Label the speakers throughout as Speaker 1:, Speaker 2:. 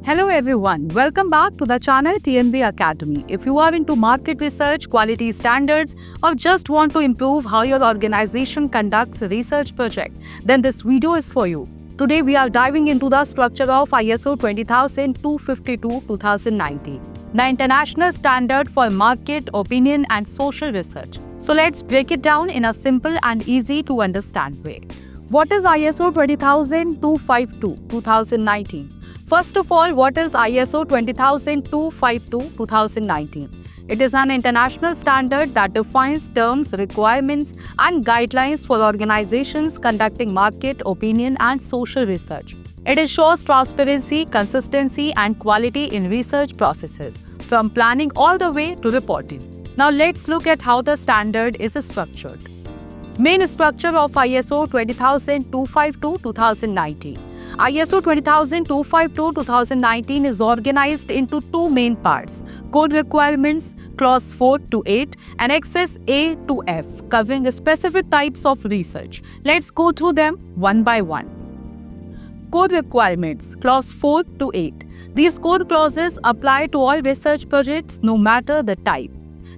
Speaker 1: Hello everyone, welcome back to the channel TNB Academy. If you are into market research, quality standards, or just want to improve how your organization conducts a research project, then this video is for you. Today we are diving into the structure of ISO 20252-2019, the international standard for market, opinion and social research. So let's break it down in a simple and easy to understand way. What is ISO 20252-2019? First of all, what is ISO 20252-2019? It is an international standard that defines terms, requirements, and guidelines for organizations conducting market, opinion, and social research. It ensures transparency, consistency, and quality in research processes, from planning all the way to reporting. Now let's look at how the standard is structured. Main structure of ISO 20252-2019. ISO 20252-2019 is organized into two main parts: Code Requirements, Clause 4 to 8, Annexes A to F, covering specific types of research. Let's go through them one by one. Code Requirements, Clause 4 to 8. These code clauses apply to all research projects no matter the type.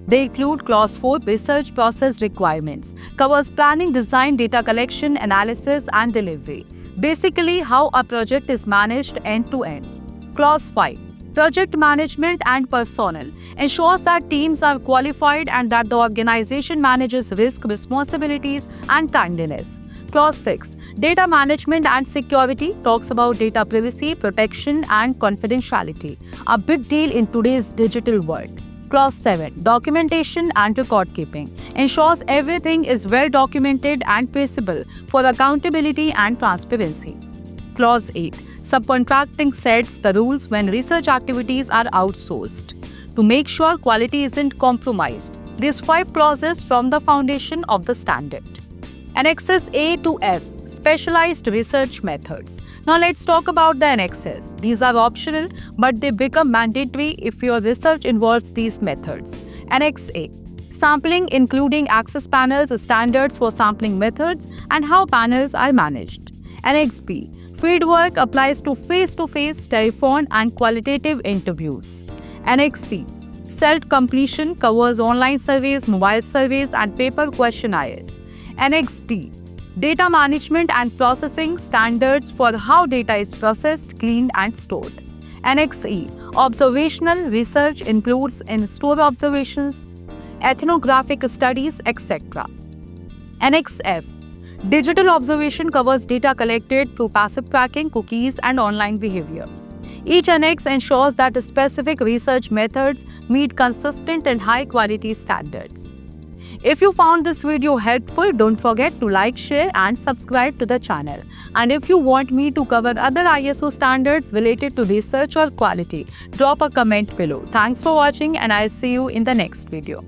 Speaker 1: They include Clause 4 Research Process Requirements, covers planning, design, data collection, analysis, and delivery. Basically, how a project is managed end-to-end. Clause 5 Project Management and Personnel, ensures that teams are qualified and that the organization manages risk, responsibilities, and timeliness. Clause 6 Data Management and Security, talks about data privacy, protection, and confidentiality, a big deal in today's digital world. Clause 7 Documentation and Record Keeping, ensures everything is well documented and traceable for accountability and transparency. Clause 8 Subcontracting sets the rules when research activities are outsourced to make sure quality isn't compromised. These 5 clauses form the foundation of the standard. Annexes A to F, specialized research methods. Now let's talk about the annexes. These are optional, but they become mandatory if your research involves these methods. Annex A, sampling, including access panels, standards for sampling methods, and how panels are managed. Annex B, fieldwork, applies to face-to-face, telephone, and qualitative interviews. Annex C, self-completion, covers online surveys, mobile surveys, and paper questionnaires. Annex D, data management and processing, standards for how data is processed, cleaned, and stored. Annex E, observational research, includes in-store observations, ethnographic studies, etc. Annex F, digital observation, covers data collected through passive tracking, cookies, and online behavior. Each annex ensures that specific research methods meet consistent and high-quality standards. If you found this video helpful, don't forget to like, share, and subscribe to the channel. And if you want me to cover other ISO standards related to research or quality, drop a comment below. Thanks for watching, and I'll see you in the next video.